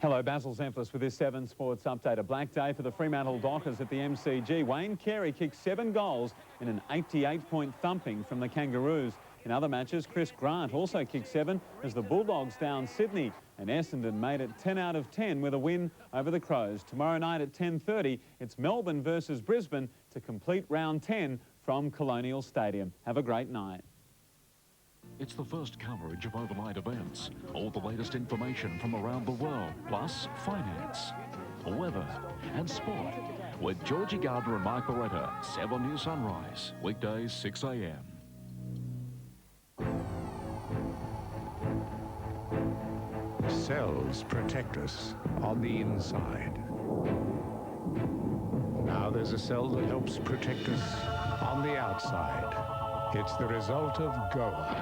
Hello, Basil Zemphlis with this 7 Sports update. A black day for the Fremantle Dockers at the MCG. Wayne Carey kicked 7 goals in an 88-point thumping from the Kangaroos. In other matches, Chris Grant also kicked 7 as the Bulldogs downed Sydney. And Essendon made it 10 out of 10 with a win over the Crows. Tomorrow night at 10:30, it's Melbourne versus Brisbane to complete round 10 from Colonial Stadium. Have a great night. It's the first coverage of overnight events. All the latest information from around the world, plus finance, weather and sport. With Georgie Gardner and Mark Beretta, 7 News Sunrise, weekdays 6 a.m. Cells protect us on the inside. Now there's a cell that helps protect us on the outside. It's the result of GWN,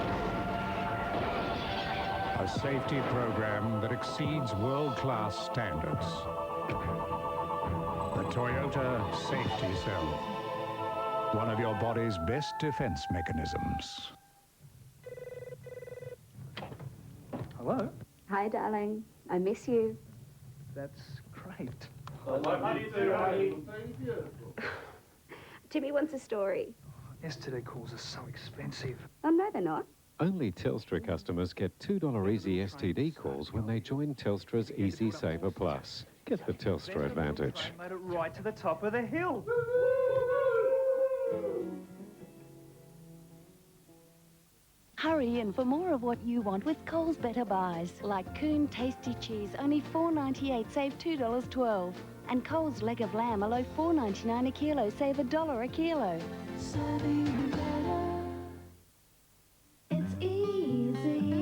a safety program that exceeds world-class standards. The Toyota Safety Cell, one of your body's best defense mechanisms. Hello? Hi, darling. I miss you. That's great. Timmy wants a story. Yesterday calls are so expensive. Oh, no, they're not. Only Telstra customers get $2 easy STD calls when they join Telstra's Easy Saver Plus. Get the Telstra advantage. I made it right to the top of the hill. Hurry in for more of what you want with Coles Better Buys, like Coon Tasty Cheese, only $4.98, save $2.12. And Coles Leg of Lamb, a low $4.99 a kilo, save $1 a kilo. Serving better. It's easy.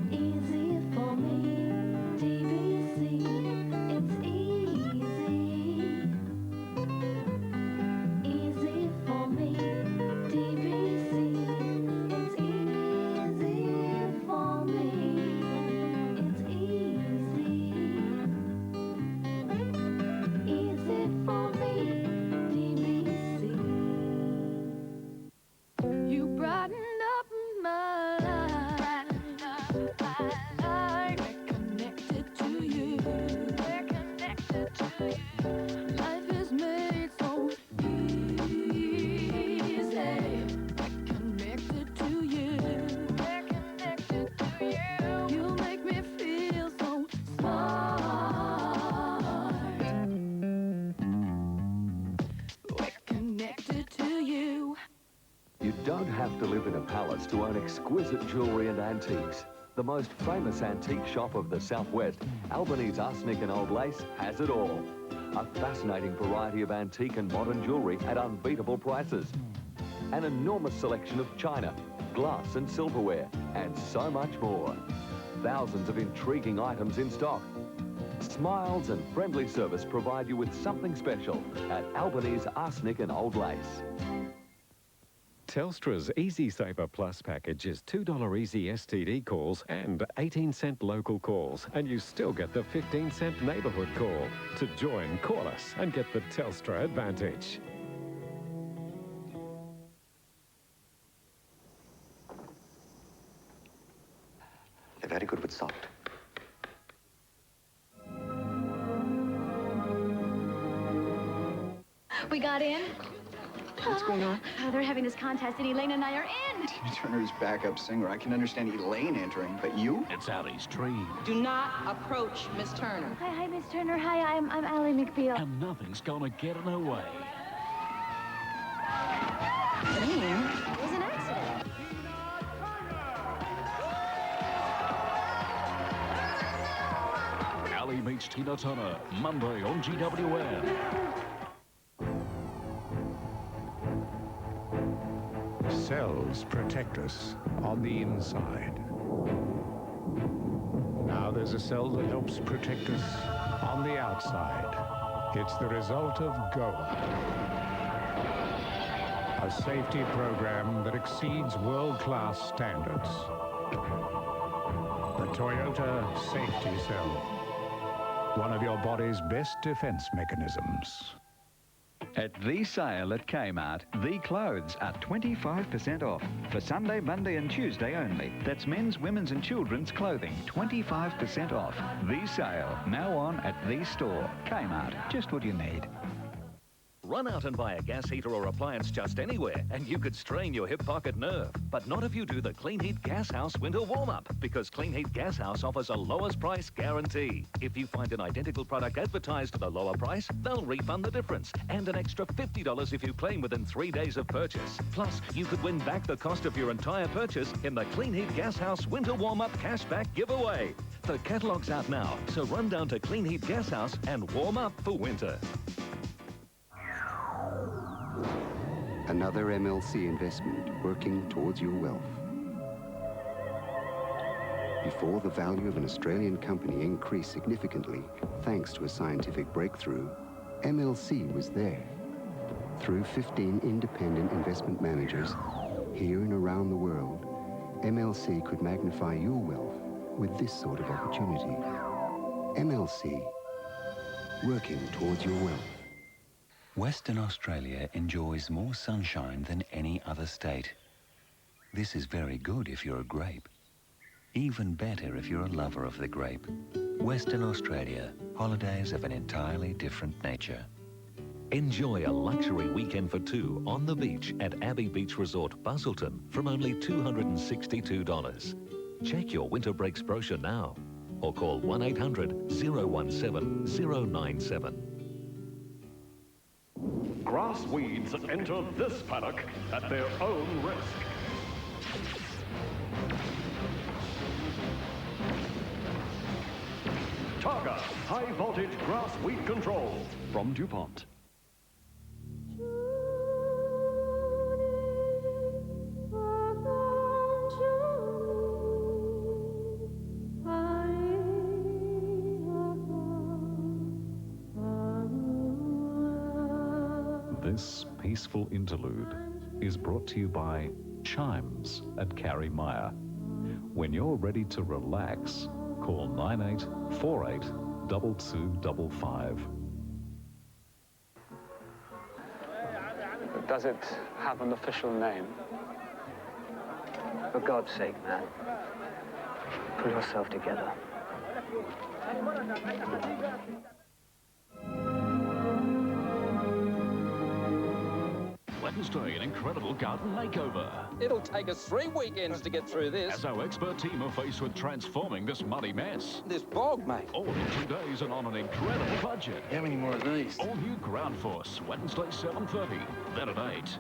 Easy for me. DBC. It's easy. Easy for me. DBC. It's easy for me. It's easy. Easy for me. DBC. You brightened up my life. We're connected to you. We're connected to you. Life is made so easy. We're connected to you. We're connected to you. You make me feel so smart. We're connected to you. You don't have to live in a palace to own exquisite jewellery and antiques. The most famous antique shop of the Southwest, Albany's Arsenic and Old Lace, has it all. A fascinating variety of antique and modern jewellery at unbeatable prices. An enormous selection of china, glass and silverware, and so much more. Thousands of intriguing items in stock. Smiles and friendly service provide you with something special at Albany's Arsenic and Old Lace. Telstra's Easy Saver Plus package is $2 easy STD calls and 18-cent local calls, and you still get the 15-cent neighbourhood call. To join, call us and get the Telstra advantage. They're very good with salt. We got in. What's going on? Oh, they're having this contest, and Elaine and I are in. Timmy Turner's backup singer. I can understand Elaine entering, but you? It's Allie's dream. Do not approach Miss Turner. Hi, Miss Turner. Hi, I'm Allie McBeal. And nothing's gonna get in her way. It was an accident. Allie meets Tina Turner, Monday on GWN. Cells protect us on the inside. Now there's a cell that helps protect us on the outside. It's the result of GWN, a safety program that exceeds world-class standards. The Toyota Safety Cell, one of your body's best defense mechanisms. At the sale at Kmart, the clothes are 25% off for Sunday, Monday and Tuesday only. That's men's, women's and children's clothing, 25% off. The sale, now on at the store. Kmart, just what you need. Run out and buy a gas heater or appliance just anywhere and you could strain your hip pocket nerve. But not if you do the Clean Heat Gas House winter warm-up, because Clean Heat Gas House offers a lowest price guarantee. If you find an identical product advertised at a lower price, they'll refund the difference, and an extra $50 if you claim within 3 days of purchase. Plus, you could win back the cost of your entire purchase in the Clean Heat Gas House winter warm-up cashback giveaway. The catalogue's out now, so run down to Clean Heat Gas House and warm up for winter. Another MLC investment working towards your wealth. Before the value of an Australian company increased significantly thanks to a scientific breakthrough, MLC was there. Through 15 independent investment managers here and around the world, MLC could magnify your wealth with this sort of opportunity. MLC, working towards your wealth. Western Australia enjoys more sunshine than any other state. This is very good if you're a grape. Even better if you're a lover of the grape. Western Australia, holidays of an entirely different nature. Enjoy a luxury weekend for two on the beach at Abbey Beach Resort, Busselton from only $262. Check your winter breaks brochure now or call 1-800-017-097. Grass weeds enter this paddock at their own risk. Targa High Voltage Grass Weed Control from DuPont. This peaceful interlude is brought to you by Chimes at Carrie Meyer. When you're ready to relax, call 9848 2255. Does it have an official name? For God's sake, man. Pull yourself together. Wednesday, an incredible garden makeover. It'll take us 3 weekends to get through this. As our expert team are faced with transforming this muddy mess. This bog, mate. All in 2 days and on an incredible budget. How many more of these? All new Ground Force, Wednesday 7:30, then at 8.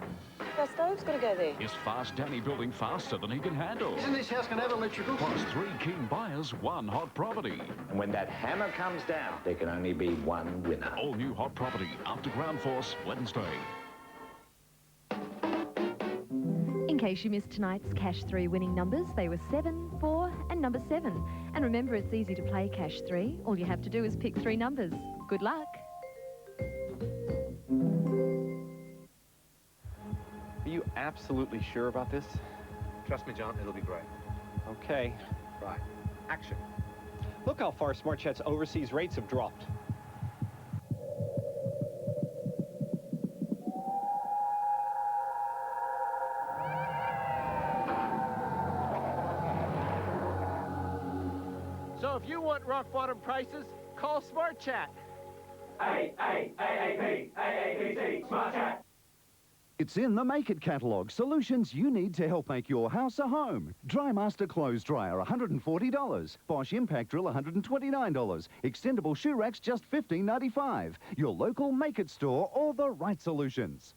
Our stove's got to go there. Is Fast Danny building faster than he can handle? Isn't this house going to have electrical? Plus 3 keen buyers, 1 hot property. And when that hammer comes down, there can only be one winner. All new hot property after Ground Force, Wednesday. In case you missed tonight's Cash 3 winning numbers, they were 7, 4 and number 7. And remember, it's easy to play Cash 3. All you have to do is pick 3 numbers. Good luck. Are you absolutely sure about this? Trust me, John, it'll be great. Okay. Right. Action. Look how far SmartChat's overseas rates have dropped. So if you want rock bottom prices, call SmartChat. AAPC, SmartChat. It's in the Make It catalogue. Solutions you need to help make your house a home. DryMaster Clothes Dryer, $140. Bosch Impact Drill, $129. Extendable shoe racks, just $15.95. Your local Make It store, all the right solutions.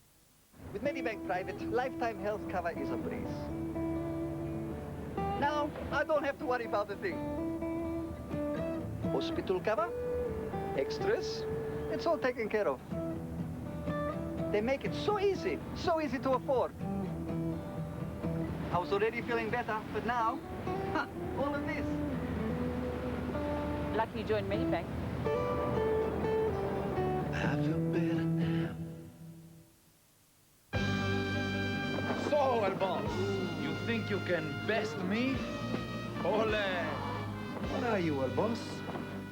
With Medibank Private, lifetime health cover is a breeze. Now, I don't have to worry about a thing. Hospital cover, extras, it's all taken care of. They make it so easy to afford. I was already feeling better, but now, all of this. Lucky you joined Medibank. I feel better now. So, Albon, you think you can best me? Ole! What are you, boss?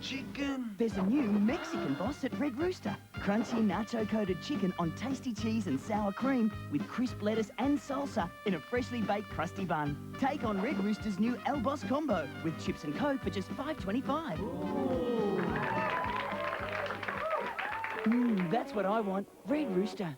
chicken. There's a new Mexican boss at Red Rooster. Crunchy nacho-coated chicken on tasty cheese and sour cream with crisp lettuce and salsa in a freshly baked crusty bun. Take on Red Rooster's new El Boss combo with chips and Coke for just $5.25. That's what I want. Red Rooster.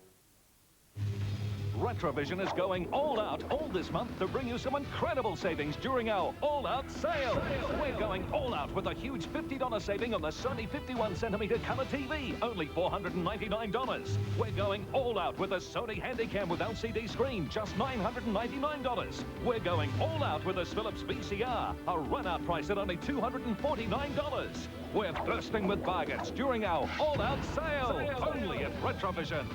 Retrovision is going all out all this month to bring you some incredible savings during our all-out sale. We're going all out with a huge $50 saving on the Sony 51cm colour TV, only $499. We're going all out with a Sony Handycam with LCD screen, just $999. We're going all out with a Philips VCR, a run-out price at only $249. We're bursting with bargains during our all-out sale, only at Retrovision.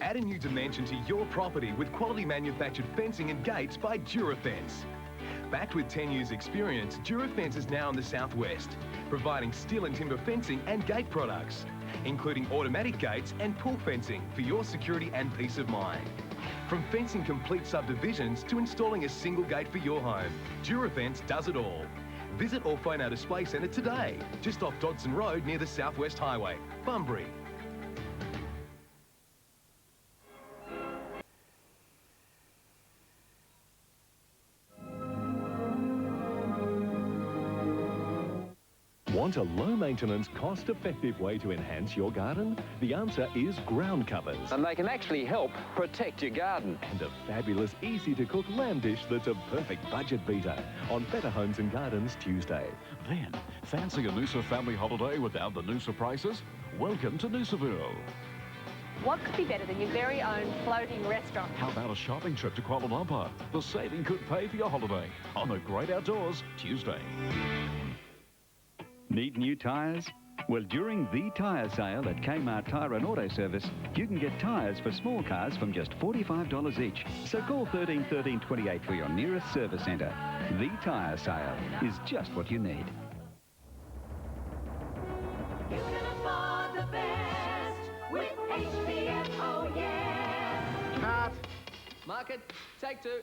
Add a new dimension to your property with quality manufactured fencing and gates by Durafence. Backed with 10 years experience, Durafence is now in the southwest, providing steel and timber fencing and gate products, including automatic gates and pull fencing for your security and peace of mind. From fencing complete subdivisions to installing a single gate for your home, Durafence does it all. Visit or phone our display centre today, just off Dodson Road near the Southwest Highway, Bunbury. Want a low-maintenance, cost-effective way to enhance your garden? The answer is ground covers. And they can actually help protect your garden. And a fabulous, easy-to-cook lamb dish that's a perfect budget beater on Better Homes and Gardens Tuesday. Then, fancy a Noosa family holiday without the Noosa prices? Welcome to Noosaville. What could be better than your very own floating restaurant? How about a shopping trip to Kuala Lumpur? The saving could pay for your holiday on the Great Outdoors Tuesday. Need new tyres? Well, during the tyre sale at Kmart Tyre and Auto Service, you can get tyres for small cars from just $45 each. So call 13 13 28 for your nearest service centre. The tyre sale is just what you need. You can afford the best with HBF, oh yeah. Cut. Market, take two.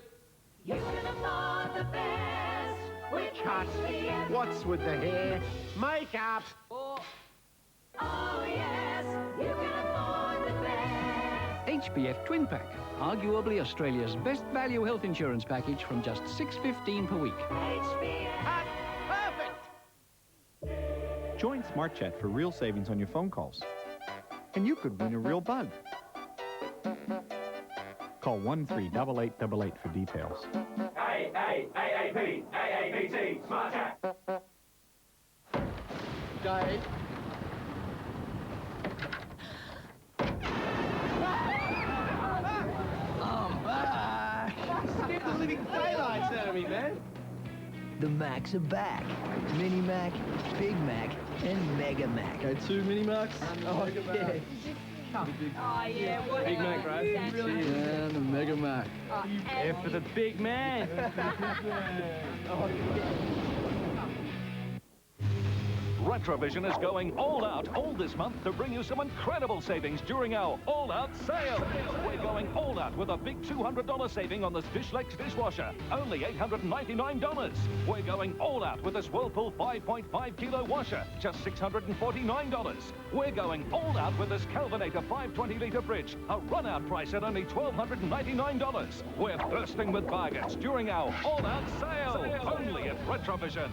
You can afford the best with HBF. What's with the hair? Makeup. Oh yes, you can afford the best. HBF Twin Pack, arguably Australia's best value health insurance package from just $6.15 per week. HBF. Perfect. Join Smart Chat for real savings on your phone calls. And you could win a real bug. Call 138888 for details. AAAAP, AAPT, Smart Chat. Dave. Scared the living daylights out of me, man. The Macs are back. Mini Mac, Big Mac, and Mega Mac. Okay, 2 Mini Macs. Oh, yeah. Oh, yeah. What Big Mac, right? Yeah, the Mega Mac. F for the big man. Retrovision is going all out all this month to bring you some incredible savings during our all-out sale. We're going all out with a big $200 saving on this Dishlex dishwasher, only $899. We're going all out with this Whirlpool 5.5 kilo washer, just $649. We're going all out with this Kelvinator 520-litre fridge, a run-out price at only $1,299. We're bursting with bargains during our all-out sale, only at Retrovision.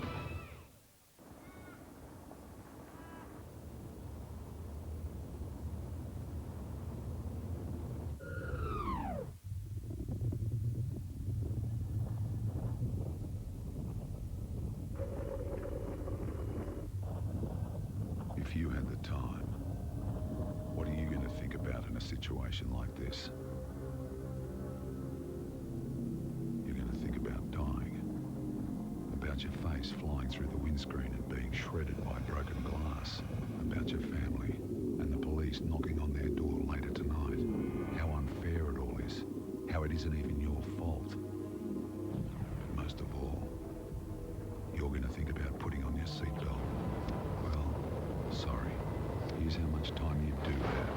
If you had the time, what are you going to think about in a situation like this? You're going to think about dying, about your face flying through the windscreen and being shredded by broken glass, about your family and the police knocking on their door later tonight, how unfair it all is, how it isn't even your fault. But most of all, you're going to think about putting on your seatbelt. Well, sorry. Here's how much time you do have.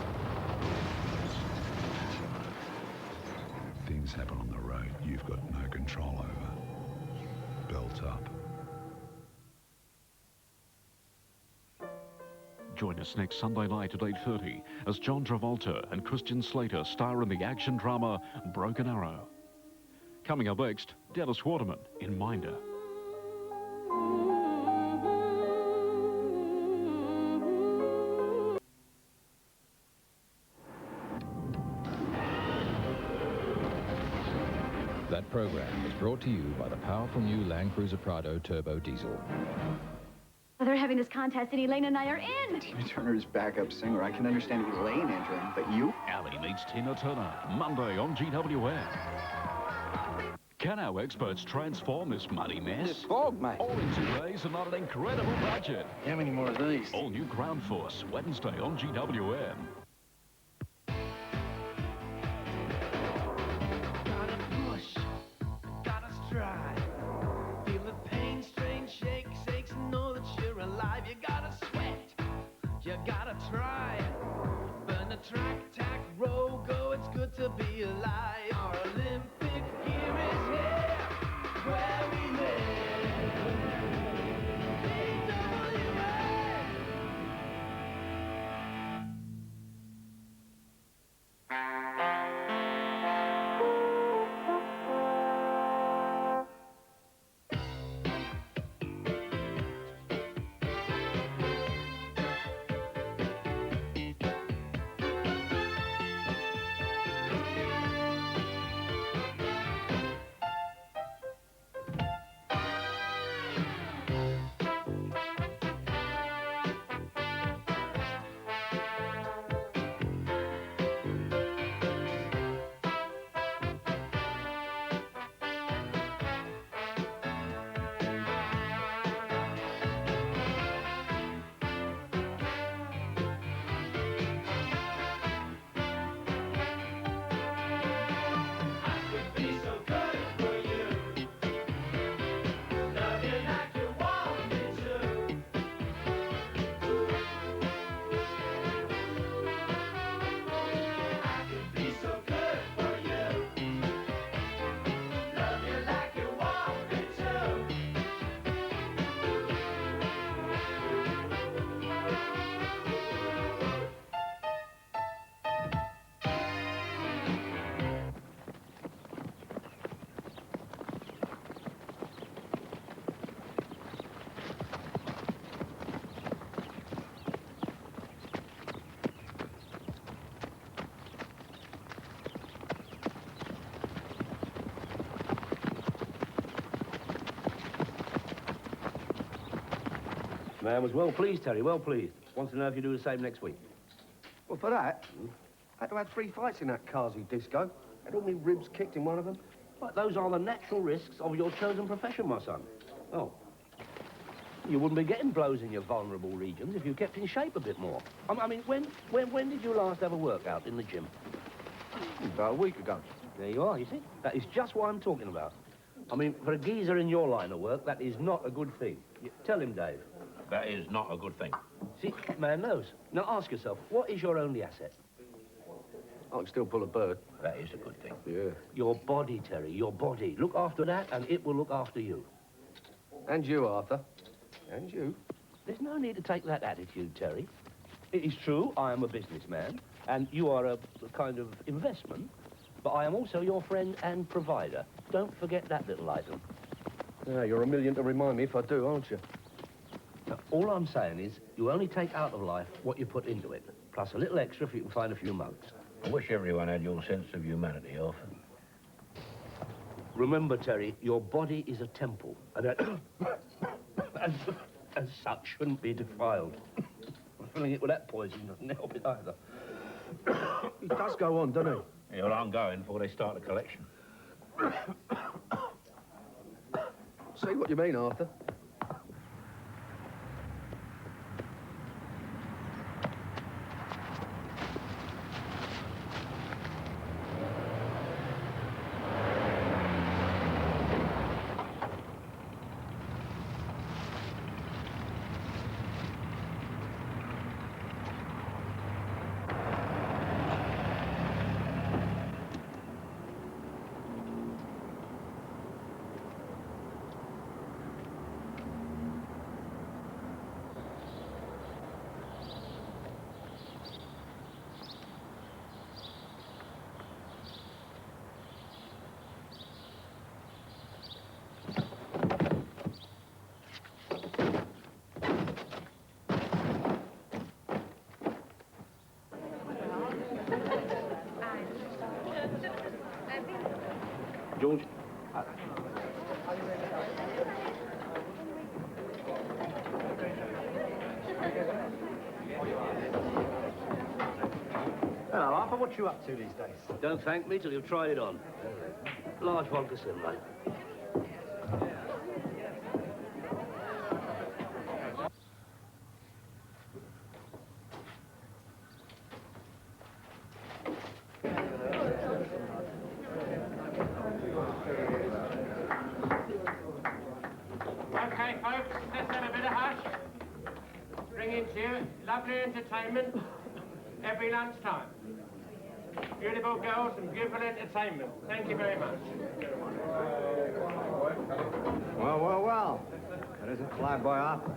Things happen on the road you've got no control over. Belt up. Join us next Sunday night at 8:30 as John Travolta and Christian Slater star in the action drama Broken Arrow. Coming up next, Dennis Waterman in Minder. That program was brought to you by the powerful new Land Cruiser Prado Turbo Diesel. They're having this contest and Elaine and I are in. Tina Turner's backup singer. I can understand Elaine entering, but you? Ali meets Tina Turner, Monday on GWN. Can our experts transform this muddy mess? This fog, mate. All in 2 days and on an incredible budget. How many more of these? All new Ground Force, Wednesday on GWN. Gotta push, gotta strive. Feel the pain, strain, shakes, know that you're alive. You gotta sweat, you gotta try. Burn the track, tack, row, go. It's good to be alive. Our Olympic gear is here, where we live. Man was well pleased, Terry, well pleased. Wants to know if you do the same next week. Well, for that, I had to have 3 fights in that Kazi disco. Had all my ribs kicked in one of them. But those are the natural risks of your chosen profession, my son. Oh. You wouldn't be getting blows in your vulnerable regions if you kept in shape a bit more. I mean, when did you last have a workout in the gym? About a week ago. There you are, you see? That is just what I'm talking about. I mean, for a geezer in your line of work, that is not a good thing. Tell him, Dave. That is not a good thing. See, man knows. Now ask yourself, what is your only asset? I can still pull a bird. That is a good thing. Yeah. Your body, Terry, your body. Look after that, and it will look after you. And you, Arthur. And you. There's no need to take that attitude, Terry. It is true, I am a businessman, and you are a kind of investment, but I am also your friend and provider. Don't forget that little item. Yeah, you're a million to remind me if I do, aren't you? Now, all I'm saying is, you only take out of life what you put into it, plus a little extra if you can find a few mugs. I wish everyone had your sense of humanity, Arthur. Remember, Terry, your body is a temple, and as such shouldn't be defiled. Filling it with that poison doesn't help it either. He does go on, doesn't he? Yeah, well, I'm going before they start the collection. See what you mean, Arthur. George? Hello, Arthur. What you up to these days? Don't thank me till you've tried it on. Large vodka syndrome. Okay, folks, let's have a bit of hush. Bringing to you lovely entertainment every lunchtime. Beautiful girls and beautiful entertainment. Thank you very much. Well, well, well. That doesn't fly by, Arthur.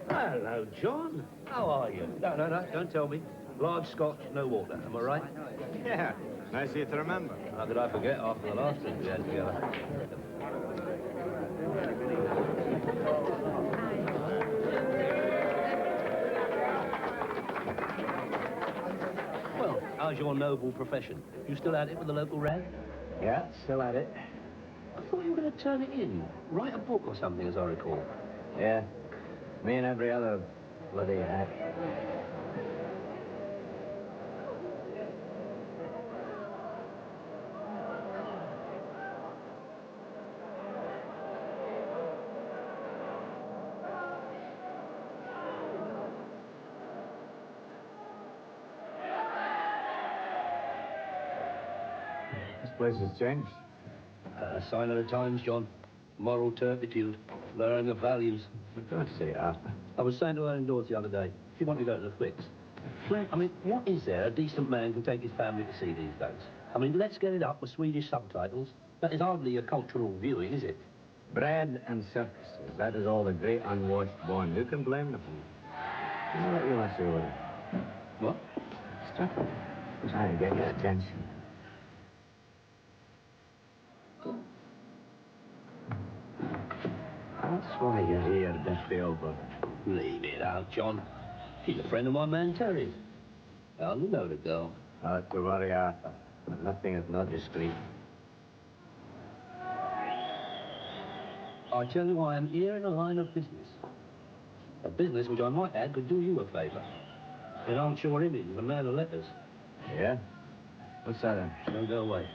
Hello, John. How are you? No, don't tell me. Live scotch, no water. Am I right? Yeah. Nice of you to remember. How could I forget after the last thing we had together? Well, how's your noble profession? You still at it with the local rag? Yeah, still at it. I thought you were going to turn it in. Write a book or something, as I recall. Yeah. Me and every other bloody hack. This place has changed. A sign of the times, John. Moral turpitude. Lowering of values. For God's sake, Arthur. I was saying to her indoors the other day, she wanted to go to the flicks. I mean, what is there a decent man can take his family to see these days? I mean, let's get it up with Swedish subtitles. That is hardly a cultural viewing, is it? Bread and circuses. That is all the great unwashed born. Who can blame them? You know what you must do with it? What? Stop it. Trying to get your attention. That's why you're here, Biffy, old brother. Leave it out, John. She's a friend of my man Terry's. How do you know the girl? Not to worry, Arthur. But nothing is not discreet. I tell you, I am here in a line of business. A business which I might add could do you a favour. Enhance your image as a man of letters. Yeah? What's that then? Don't go away.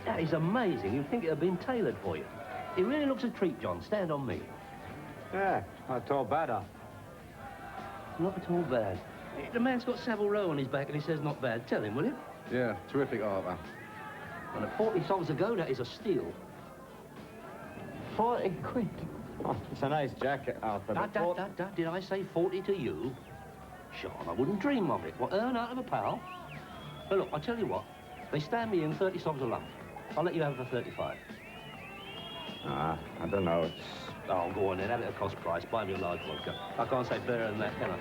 That is amazing. You'd think it had been tailored for you. It really looks a treat, John. Stand on me. Yeah, not at all bad, Arthur. Not at all bad. The man's got Savile Row on his back and he says not bad. Tell him, will you? Yeah, terrific, Arthur. And at 40 songs ago, that is a steal. 40 quid. Oh, it's a nice jacket, Arthur. Did I say 40 to you? Sean, I wouldn't dream of it. What, earn out of a pal? Well, look, I'll tell you what. They stand me in 30 songs a lump. I'll let you have it for 35. I don't know. Oh, go on then. Have it at cost price. Buy me a large vodka. I can't say better than that, can I?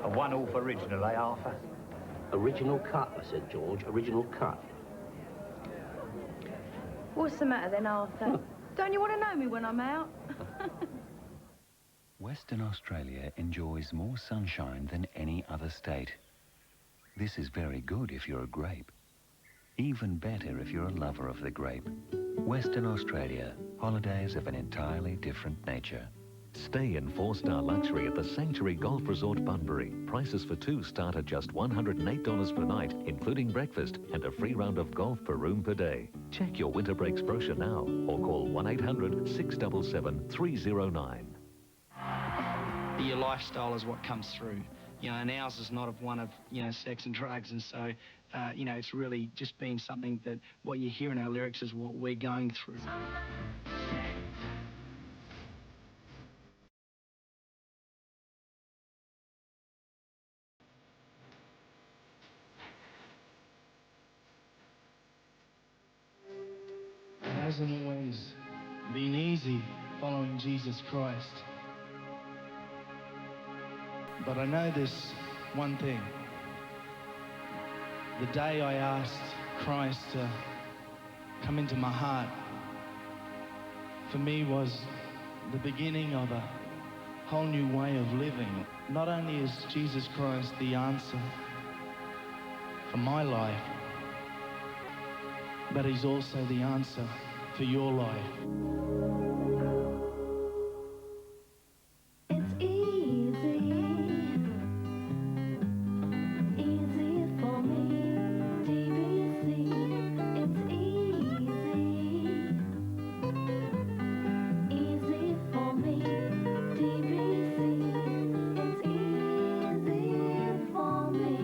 A one-off original, eh, Arthur? Original cut, I said, George. Original cut. What's the matter then, Arthur? Don't you want to know me when I'm out? Western Australia enjoys more sunshine than any other state. This is very good if you're a grape. Even better if you're a lover of the grape. Western Australia, holidays of an entirely different nature. Stay in 4-star luxury at the Sanctuary Golf Resort Bunbury. Prices for 2 start at just $108 per night, including breakfast and a free round of golf per room per day. Check your winter breaks brochure now or call 1-800-677-309. Your lifestyle is what comes through, you know, and ours is not of one of, you know, sex and drugs, and so, you know, it's really just been something that what you hear in our lyrics is what we're going through. hasn't always been easy following Jesus Christ. But I know this one thing. The day I asked Christ to come into my heart, for me was the beginning of a whole new way of living. Not only is Jesus Christ the answer for my life, but he's also the answer for your life. It's easy for me, DBC. It's easy for me, DBC. It's easy for me.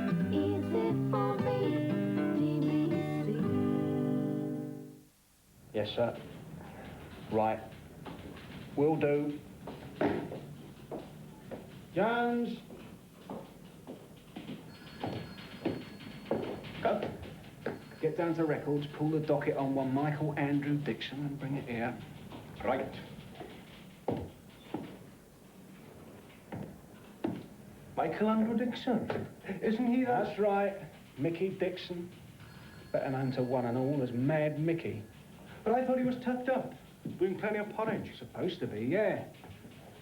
It's easy for me, DBC. Yes, sir. Right. Will do. Jones. Go. Get down to records, pull the docket on one Michael Andrew Dixon and bring it here. Right. Michael Andrew Dixon? Isn't he that? That's right. Micky Dixon. Better known to one and all as Mad Micky. But I thought he was tucked up, doing plenty of pottage. Supposed to be, yeah.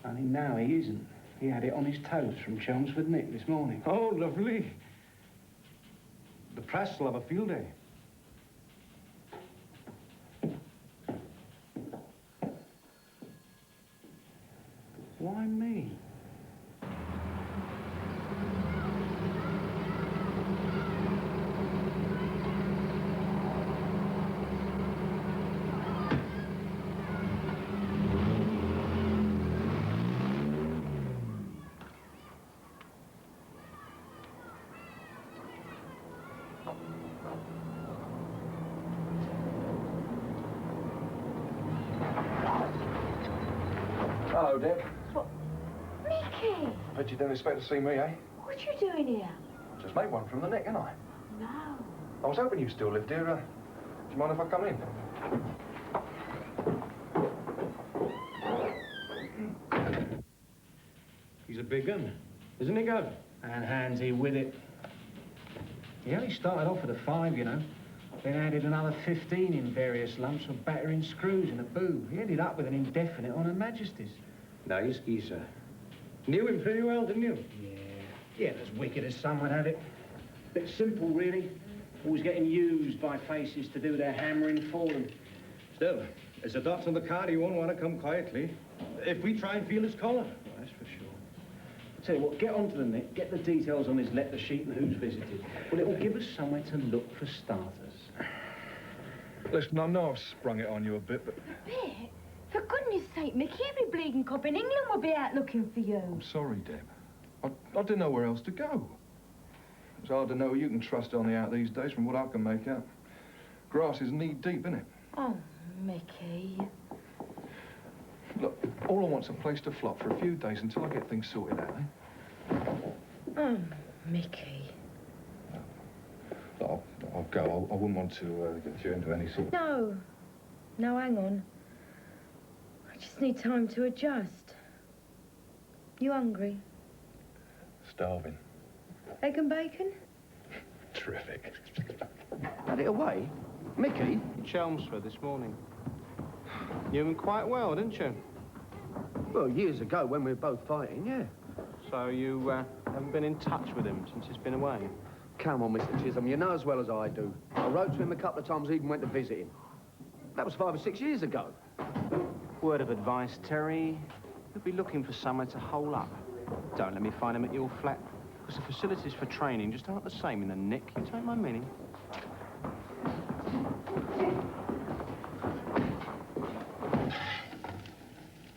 Only now he isn't. He had it on his toast from Chelmsford Nick this morning. Oh, lovely. The press will have a field day. Why me? Hello, Deb. What? Micky! Bet you didn't expect to see me, eh? What you doing here? Just made one from the neck, ain't I? No. I was hoping you still lived here. Do you mind if I come in? He's a big gun, isn't he, Gov? And handsy with it. He only started off with a 5, you know. Then added another 15 in various lumps of battering screws and a boob. He ended up with an indefinite on Her Majesty's. Nice geezer. Knew him pretty well, didn't you? Yeah, as wicked as some would have it. Bit simple, really. Always getting used by faces to do their hammering for them. Still, as the dots on the card, he won't want to come quietly. If we try and feel his collar. Well, that's for sure. Tell you what, get onto the net, get the details on his letter sheet and who's visited. Well, it'll give us somewhere to look for starters. Listen, I know I've sprung it on you a bit, but... A bit? For goodness sake, Micky, every bleeding cop in England will be out looking for you. I'm sorry, Deb. I didn't know where else to go. It's hard to know who you can trust on the out these days from what I can make out. Grass is knee-deep, isn't it? Oh, Micky. Look, all I want's a place to flop for a few days until I get things sorted out, eh? Oh, Micky. Look, I'll go. I wouldn't want to get you into any sort... No. No, hang on. I just need time to adjust. You hungry? Starving. Egg and bacon? Terrific. Had it away? Micky? Chelmsford this morning. Knew him quite well, didn't you? Well, years ago when we were both fighting, yeah. So you haven't been in touch with him since he's been away? Come on, Mr. Chisholm, you know as well as I do. I wrote to him a couple of times, even went to visit him. That was 5 or 6 years ago. Word of advice, Terry. You'll be looking for somewhere to hole up. Don't let me find him at your flat, because the facilities for training just aren't the same in the nick. You take my meaning.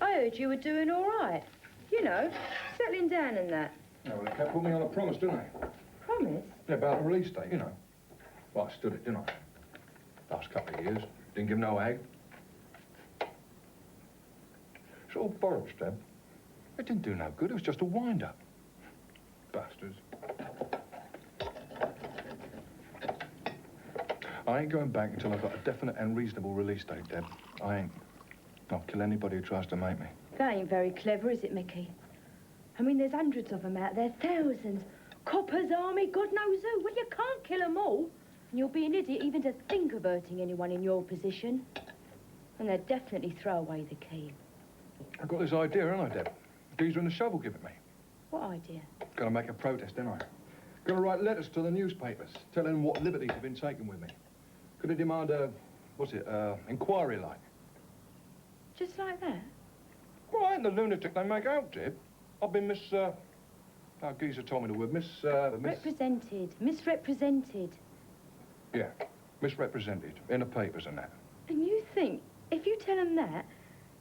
I heard you were doing all right. You know, settling down and that. Yeah, well, they kept putting me on a promise, didn't they? Promise? Yeah, about a release date, you know. Well, I stood it, didn't I? Last couple of years. Didn't give no ag. It's all bollocks, Deb. It didn't do no good. It was just a wind-up. Bastards. I ain't going back until I've got a definite and reasonable release date, Deb. I ain't. I'll kill anybody who tries to make me. That ain't very clever, is it, Micky? I mean, there's hundreds of them out there, thousands. Coppers, Army, God knows who. Well, you can't kill them all. And you'll be an idiot even to think of hurting anyone in your position. And they'd definitely throw away the key. I've got this idea, haven't I, Deb? Geezer and the shovel give it me. What idea? Gotta make a protest, ain't I? Gotta write letters to the newspapers, telling them what liberties have been taken with me. Gonna demand a, inquiry like. Just like that? Well, I ain't the lunatic they make out, Deb. I've been Geezer told me the word, Represented. Misrepresented. Yeah, misrepresented in the papers and that. And you think, if you tell them that,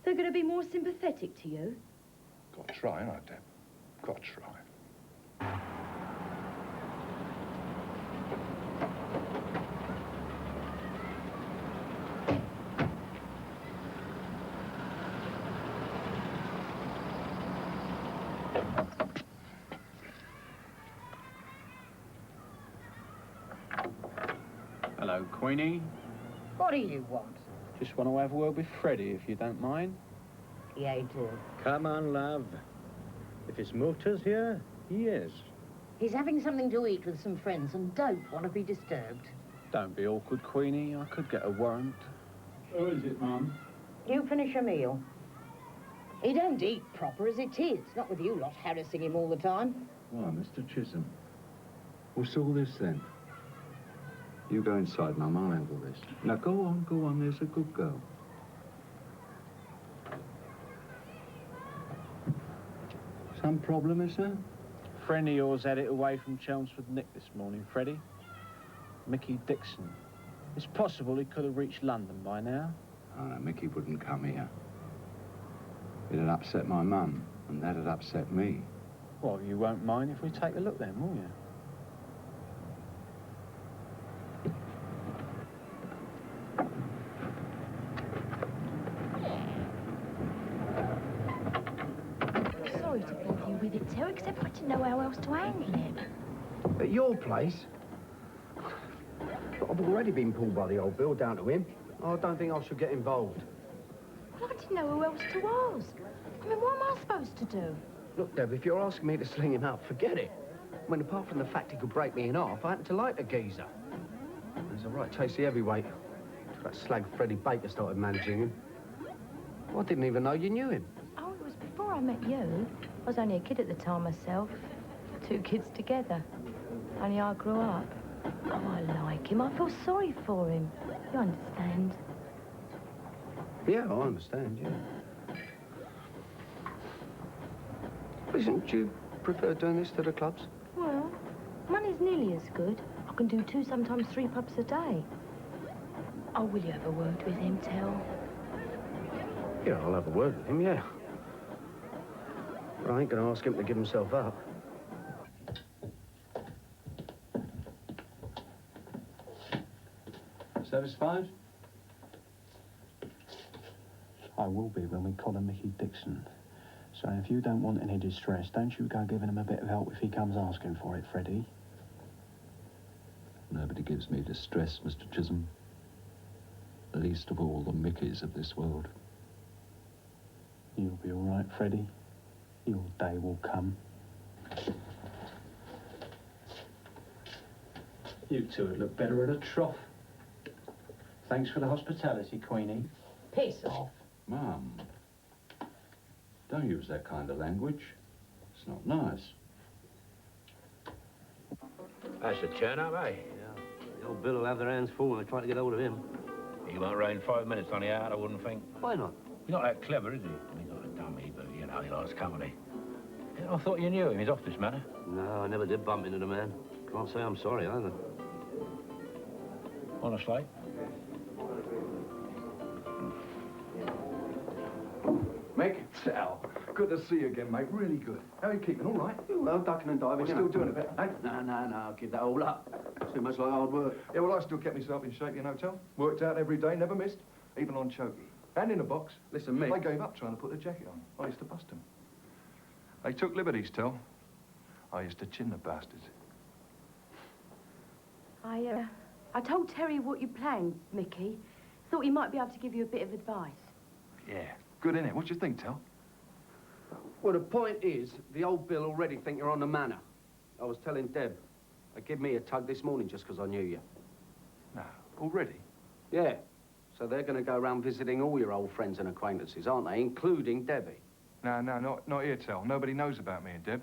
they're going to be more sympathetic to you? Gotta try, ain't I, Deb? Gotta try. Hello, Queenie. What do you want? Just want to have a word with Freddie, if you don't mind. Yeah, I do. Come on, love. If it's Mufta's here, he is. He's having something to eat with some friends and don't want to be disturbed. Don't be awkward, Queenie. I could get a warrant. Who is it, Mum? You finish your meal. He don't eat proper as it is, not with you lot harassing him all the time. Why, Mr. Chisholm? What's all this, then? You go inside, Mum. I'll handle this. Now, go on. There's a good girl. Some problem, is there? Friend of yours had it away from Chelmsford Nick this morning, Freddie. Micky Dixon. It's possible he could have reached London by now. Oh, no, Micky wouldn't come here. It'd upset my mum, and that'd upset me. Well, you won't mind if we take a look then, will you? Sorry to bother you with it, Terry, except I didn't know how else to handle it. At your place? But I've already been pulled by the old bill down to him. I don't think I should get involved. Well, I didn't know who else to ask. I mean, what am I supposed to do? Look, Deb, if you're asking me to sling him out, forget it. I mean, apart from the fact he could break me in half, I happen to like the geezer. He's a right tasty heavyweight. That slag Freddie Baker started managing him. Well, I didn't even know you knew him. Oh, it was before I met you. I was only a kid at the time myself. 2 kids together. Only I grew up. Oh, I like him. I feel sorry for him. You understand? Yeah, I understand, yeah. Listen, do you prefer doing this to the clubs? Well, money's nearly as good. I can do 2, sometimes 3 pubs a day. Oh, will you have a word with him, Tel? Yeah, I'll have a word with him, yeah. But I ain't gonna ask him to give himself up. Satisfied? I will be when we collar Micky Dixon. So if you don't want any distress, don't you go giving him a bit of help if he comes asking for it, Freddie. Nobody gives me distress, Mr. Chisholm. Least of all the Mickeys of this world. You'll be all right, Freddie. Your day will come. You two would look better at a trough. Thanks for the hospitality, Queenie. Piss off. Mum, don't use that kind of language. It's not nice. That's a turn-up, eh? Yeah. The old Bill will have their hands full when they try to get hold of him. He won't rain 5 minutes on the out, I wouldn't think. Why not? He's not that clever, is he? He's not a dummy, but, you know, he likes company. Yeah, I thought you knew him. He's off this matter. No, I never did bump into the man. Can't say I'm sorry, either. Honestly? Mick, Sal, good to see you again, mate. Really good. How are you keeping? All right? Well, ducking and diving. We're still doing a bit, eh? No, I'll give that all up. Too much like hard work. Yeah, well, I still kept myself in shape in hotel. Worked out every day, never missed. Even on chokey. And in a box. Listen, Mick. I gave up trying to put the jacket on. I used to bust them. They took liberties, Tel. I used to chin the bastards. I I told Terry what you planned, Micky. Thought he might be able to give you a bit of advice. Yeah, good, innit? What do you think, Tel? Well, the point is, the old Bill already think you're on the manor. I was telling Deb, they give me a tug this morning just because I knew you. No, already? Yeah. So they're going to go around visiting all your old friends and acquaintances, aren't they? Including Debbie. No, not here, Tel. Nobody knows about me and Deb.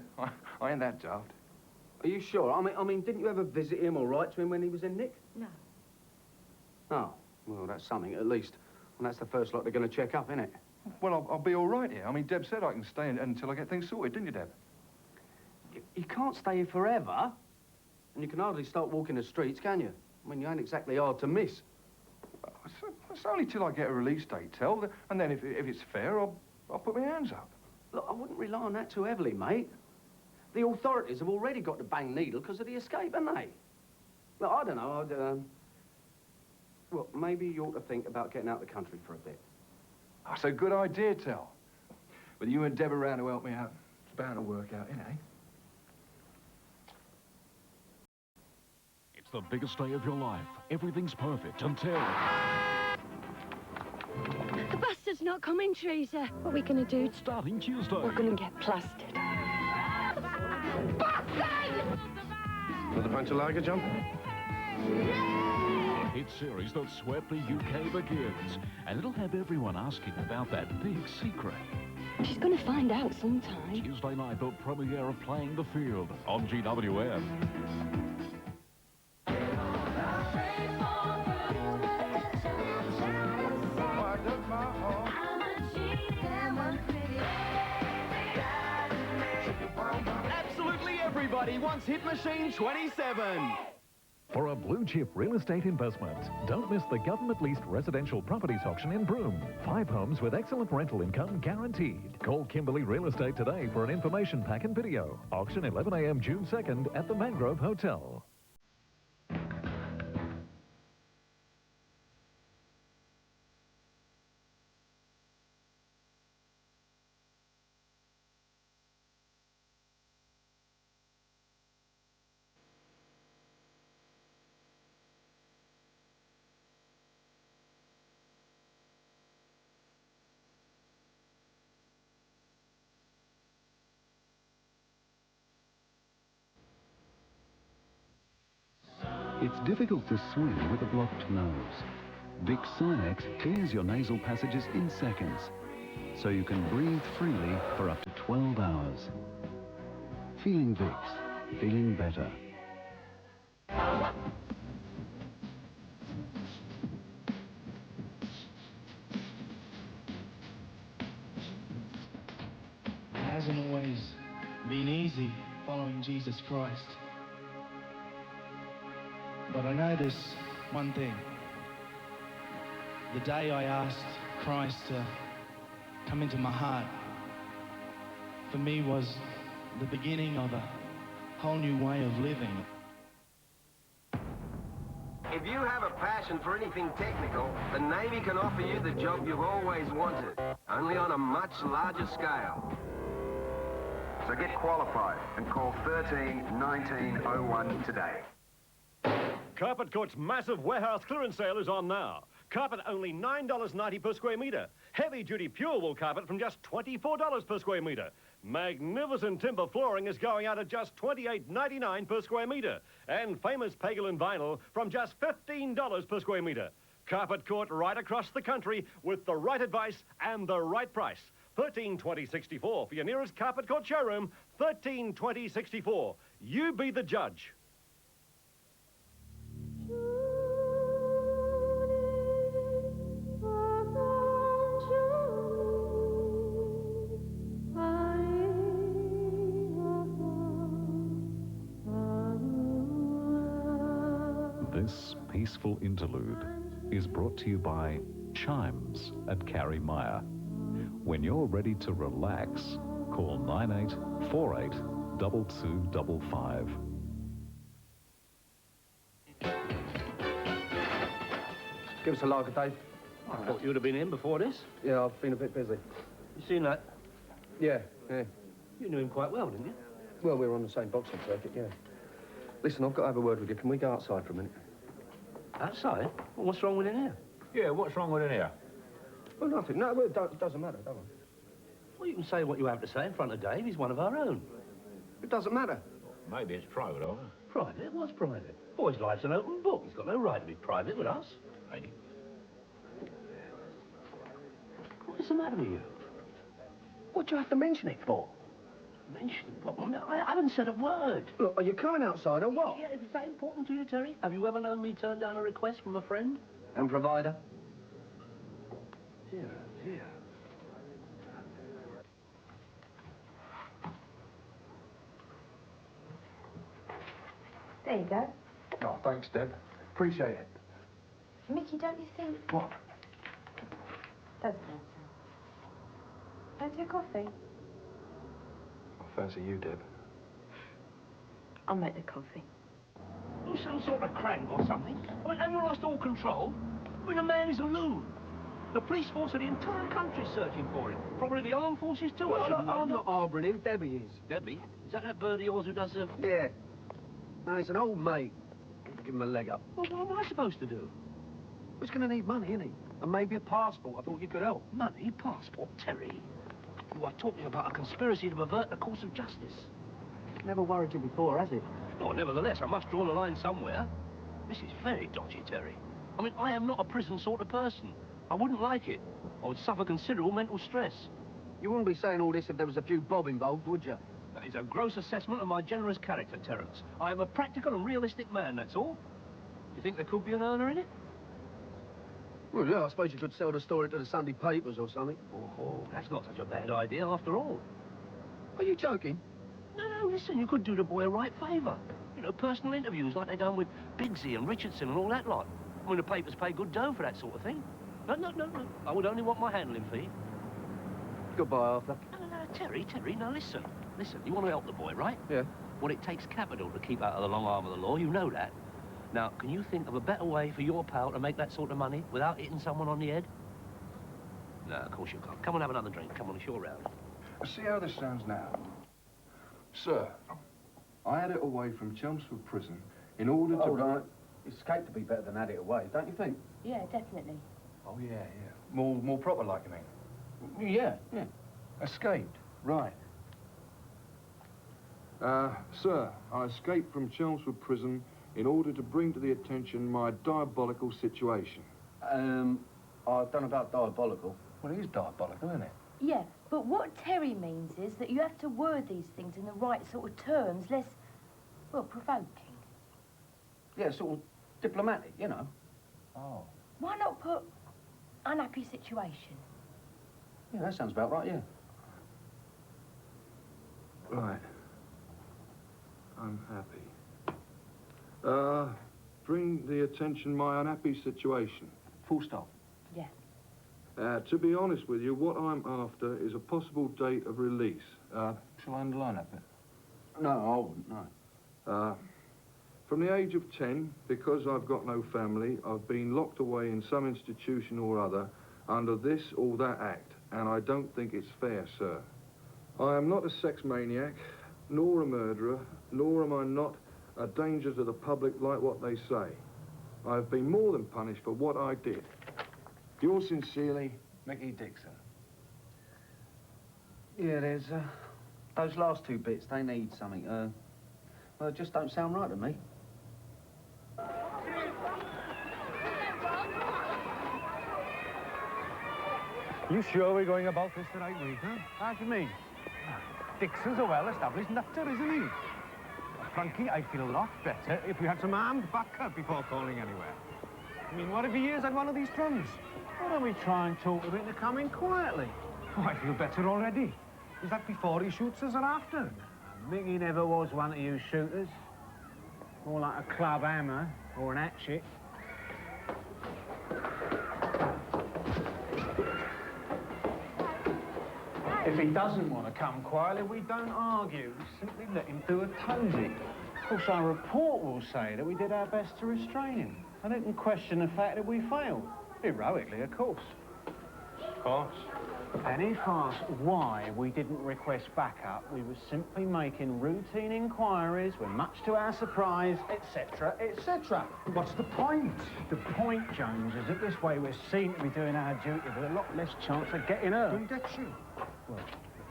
I ain't that daft. Are you sure? I mean, didn't you ever visit him or write to him when he was in Nick? No. Oh, well, that's something at least. And that's the first lot they're going to check up, innit? Well, I'll be all right here. I mean, Deb said I can stay until I get things sorted, didn't you, Deb? You can't stay here forever. And you can hardly start walking the streets, can you? I mean, you ain't exactly hard to miss. It's only till I get a release date, Tel. And then if it's fair, I'll put my hands up. Look, I wouldn't rely on that too heavily, mate. The authorities have already got the bang needle because of the escape, haven't they? Look, I don't know, well, maybe you ought to think about getting out of the country for a bit. That's a good idea, Tel. With you and Deb around to help me out, it's bound to work out, innit? It's the biggest day of your life. Everything's perfect until... The bus is not coming, Teresa. What are we going to do? It's starting Tuesday. We're going to get plastered. Another bunch of lager jump? A hit series that swept the UK begins, and it'll have everyone asking about that big secret. She's going to find out sometime. Tuesday night, the premiere of Playing the Field on GWN. Absolutely everybody wants Hit Machine 27. For a blue-chip real estate investment, don't miss the government-leased residential properties auction in Broome. 5 homes with excellent rental income guaranteed. Call Kimberley Real Estate today for an information pack and video. Auction 11 a.m. June 2nd at the Mangrove Hotel. It's difficult to swim with a blocked nose. Vicks Sinex clears your nasal passages in seconds, so you can breathe freely for up to 12 hours. Feeling Vicks, feeling better. It hasn't always been easy following Jesus Christ. But I know this one thing. The day I asked Christ to come into my heart, for me was the beginning of a whole new way of living. If you have a passion for anything technical, the Navy can offer you the job you've always wanted, only on a much larger scale. So get qualified and call 13-1901 today. Carpet Court's massive warehouse clearance sale is on now. Carpet only $9.90 per square metre. Heavy-duty pure wool carpet from just $24 per square metre. Magnificent timber flooring is going out at just $28.99 per square metre. And famous Pagel vinyl from just $15 per square metre. Carpet Court right across the country with the right advice and the right price. 132064 for your nearest Carpet Court showroom. 132064. You be the judge. This peaceful interlude is brought to you by Chimes at Carrie Meyer. When you're ready to relax, call 9848 2255. Give us a lager, Dave. I thought you'd have been in before this. Yeah, I've been a bit busy. You seen that? Yeah. You knew him quite well, didn't you? Well, we were on the same boxing circuit, yeah. Listen, I've got to have a word with you. Can we go outside for a minute? Outside? Well, what's wrong with in here? Yeah, what's wrong with in here? Well, nothing. No, well, it doesn't matter, does it? Well, you can say what you have to say in front of Dave. He's one of our own. It doesn't matter. Maybe it's private, over. Private? What's private? Boy's life's an open book. He's got no right to be private with us. Hey. What's the matter with you? What do you have to mention it for? Mention it? What? I haven't said a word. Look, are you crying outside or what? Yeah, is that important to you, Terry? Have you ever known me turn down a request from a friend? And provider? Dear, dear. There you go. Oh, thanks, Deb. Appreciate it. Micky, don't you think... What? Doesn't matter. Fancy a coffee? I fancy you, Deb. I'll make the coffee. You some sort of crank or something? I mean, have you lost all control? I mean, the man is a loon. The police force of the entire country's searching for him. Probably the armed forces too. Well, I'm not harbouring him. Debbie is. Debbie? Is that bird of yours who does the... Yeah. No, he's an old mate. Give him a leg up. Well, what am I supposed to do? He's going to need money, isn't he? And maybe a passport. I thought you could help. Money? Passport? Terry? You are talking about a conspiracy to pervert the course of justice. Never worried you before, has it? Oh, nevertheless, I must draw the line somewhere. This is very dodgy, Terry. I mean, I am not a prison sort of person. I wouldn't like it. I would suffer considerable mental stress. You wouldn't be saying all this if there was a few bob involved, would you? That is a gross assessment of my generous character, Terence. I am a practical and realistic man, that's all. Do you think there could be an earner in it? Well, yeah, I suppose you could sell the story to the Sunday papers or something. Oh, that's not such a bad idea after all. Are you joking? No, listen, you could do the boy a right favour. You know, personal interviews like they done with Bigsy and Richardson and all that lot. I mean, the papers pay good dough for that sort of thing. No. I would only want my handling fee. Goodbye, Arthur. No, Terry, now listen. Listen, you want to help the boy, right? Yeah. Well, it takes capital to keep out of the long arm of the law, you know that. Now, can you think of a better way for your pal to make that sort of money without hitting someone on the head? No, of course you can't. Come and have another drink. Come on, it's your round. See how this sounds now. Sir, I had it away from Chelmsford Prison in order to... Oh, right. Escape to be better than had it away, don't you think? Yeah, definitely. Oh, yeah. More proper like, you mean? Yeah. Escaped, right. Sir, I escaped from Chelmsford Prison in order to bring to the attention my diabolical situation. I don't know about diabolical. Well, it is diabolical, isn't it? Yeah, but what Terry means is that you have to word these things in the right sort of terms, less, well, provoking. Yeah, sort of diplomatic, you know. Oh. Why not put unhappy situation? Yeah, that sounds about right, yeah. Right. Unhappy. Bring the attention my unhappy situation. Full stop. Yeah. To be honest with you, what I'm after is a possible date of release. Shall I underline that bit? No, I wouldn't, no. From the age of 10, because I've got no family, I've been locked away in some institution or other under this or that act, and I don't think it's fair, sir. I am not a sex maniac, nor a murderer, nor am I not a danger to the public like what they say. I've been more than punished for what I did. Yours sincerely, Micky Dixon. Yeah, there's, those last two bits, they need something, well, it just don't sound right to me. You sure we're going about this the right way, huh? How do you mean? Dixon's a well-established nutter, isn't he? Frankly, I'd feel a lot better if we had some armed backup before calling anywhere. I mean, what if he is at one of these drums? Why don't we try and talk him into coming quietly? Oh, I feel better already. Is that before he shoots us or after? Micky never was one of you shooters. More like a club hammer or an hatchet. If he doesn't want to come quietly, we don't argue. We simply let him do a toesy. Of course, our report will say that we did our best to restrain him. And it can question the fact that we failed. Heroically, of course. Of course. And if asked why we didn't request backup, we were simply making routine inquiries, we're much to our surprise, etc., etc. What's the point? The point, Jones, is that this way we're seen to be doing our duty with a lot less chance of getting hurt. Who gets you? Well,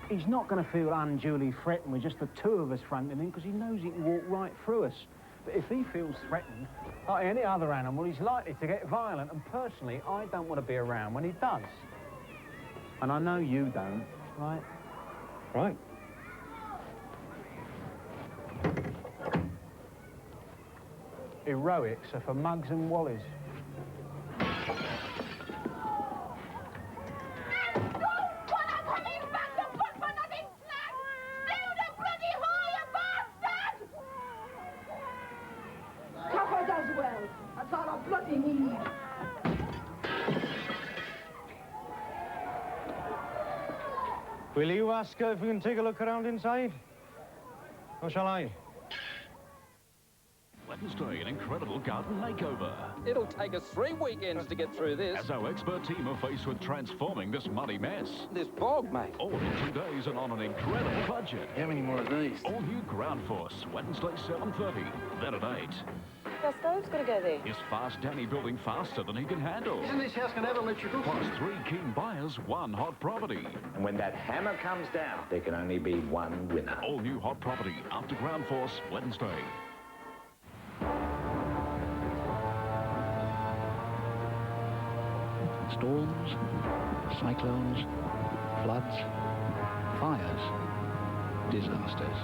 he's not going to feel unduly threatened with just the two of us fronting him, because he knows he can walk right through us. But if he feels threatened, like any other animal, he's likely to get violent, and personally, I don't want to be around when he does. And I know you don't, right? Right. Heroics are for mugs and wallies. Papa does well. That's all I bloody need. Will you ask her if we can take a look around inside? Or shall I? Wednesday, an incredible garden makeover. It'll take us 3 weekends to get through this. As our expert team are faced with transforming this muddy mess. This bog, mate. All in 2 days and on an incredible budget. How many more of these? All new Ground Force, Wednesday 7:30, then at 8. Our stove's got to go there. Is Fast Danny building faster than he can handle? Isn't this house going to ever let you go? Plus 3 keen buyers, 1 hot property. And when that hammer comes down, there can only be one winner. All new hot property after Ground Force, Wednesday. Storms, cyclones, floods, fires, disasters.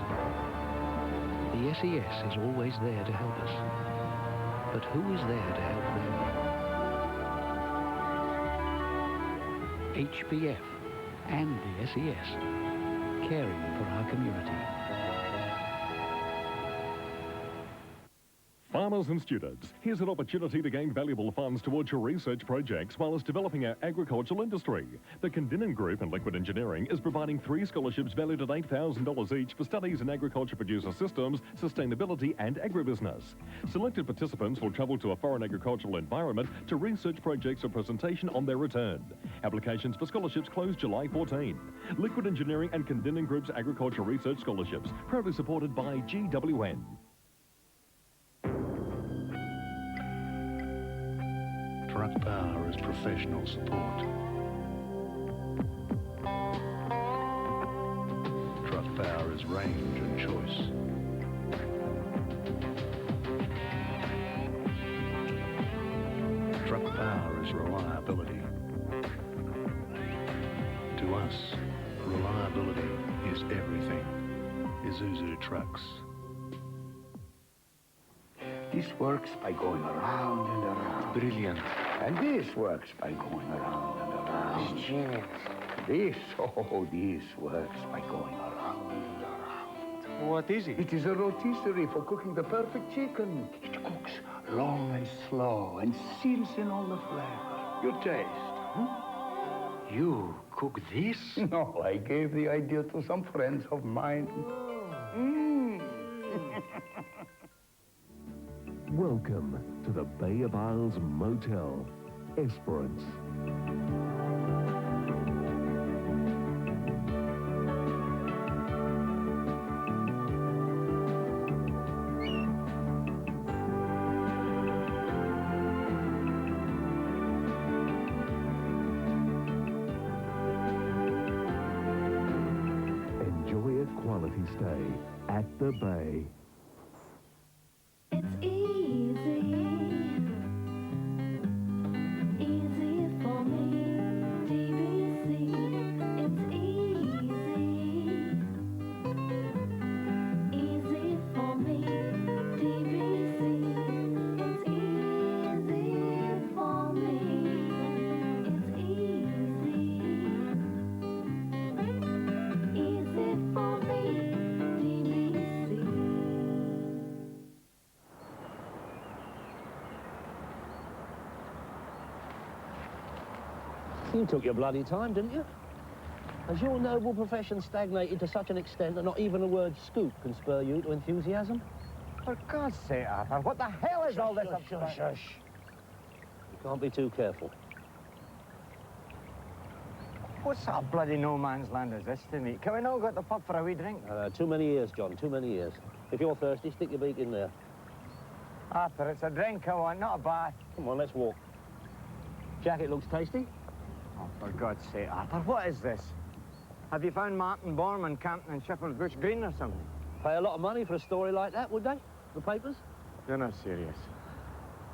The SES is always there to help us. But who is there to help them? HBF and the SES, caring for our community. Farmers and students, here's an opportunity to gain valuable funds towards your research projects while it's developing our agricultural industry. The Condinin Group in Liquid Engineering is providing 3 scholarships valued at $8,000 each for studies in agriculture producer systems, sustainability and agribusiness. Selected participants will travel to a foreign agricultural environment to research projects or presentation on their return. Applications for scholarships close July 14. Liquid Engineering and Condinin Group's agriculture research scholarships, proudly supported by GWN. Truck power is professional support. Truck power is range and choice. Truck power is reliability. To us, reliability is everything. Isuzu Trucks. This works by going around and around. Brilliant. And this works by going around and around. It's genius. This works by going around and around. What is it? It is a rotisserie for cooking the perfect chicken. It cooks long and slow and seals in all the flavor. Your taste. You cook this? No, I gave the idea to some friends of mine. Welcome to the Bay of Isles Motel, Esperance. Enjoy a quality stay at the Bay. It's easy for me, DBC. It's easy for me, DBC. It's easy for me. It's easy for me, DBC. You took your bloody time, didn't you? Has your noble profession stagnated to such an extent that not even the word scoop can spur you to enthusiasm? For God's sake, Arthur, what the hell is all this? Shush. You can't be too careful. What sort of bloody no man's land is this to me? Can we not go to the pub for a wee drink? Too many years, John, too many years. If you're thirsty, stick your beak in there. Arthur, it's a drink I want, not a bath. Come on, let's walk. Jacket looks tasty. Oh, for God's sake, Arthur, what is this? Have you found Martin Borman camping in Shepherd's Bush Green or something? Pay a lot of money for a story like that, would they? The papers? You're not serious.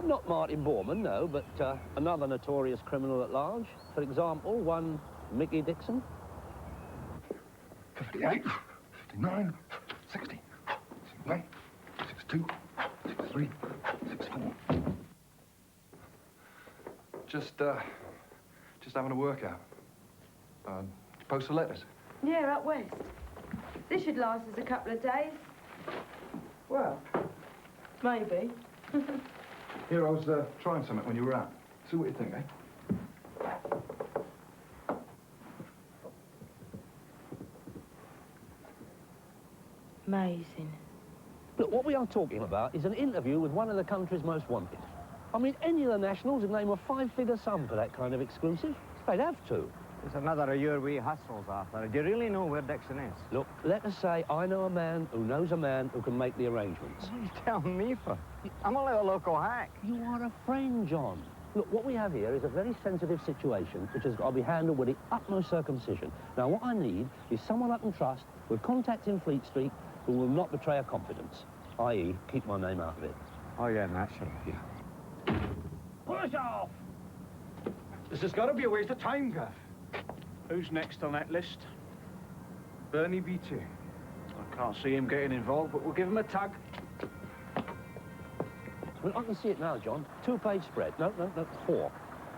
Not Martin Borman, no, but another notorious criminal at large. For example, one Micky Dixon. 58, 59, 60, 61, 62, 63, 64. Just having a workout. Post the letters. Yeah, up west. This should last us a couple of days. Well, maybe. Here, I was trying something when you were out. See what you think, eh? Amazing. Look, what we are talking about is an interview with one of the country's most wanted. I mean, any of the nationals would name a five-figure sum for that kind of exclusive. They'd have to. It's another of your wee hustles, Arthur. Do you really know where Dixon is? Look, let us say I know a man who knows a man who can make the arrangements. What are you telling me for? I'm only a local hack. You are a friend, John. Look, what we have here is a very sensitive situation which has got to be handled with the utmost circumcision. Now, what I need is someone I can trust with contacts in Fleet Street who will not betray a confidence, i.e. keep my name out of it. Oh, yeah, naturally. Yeah. Push off! This has got to be a waste of time, Gaff. Who's next on that list? Bernie Beatty. I can't see him getting involved, but we'll give him a tug. Well, I can see it now, John. 2-page spread. No, 4.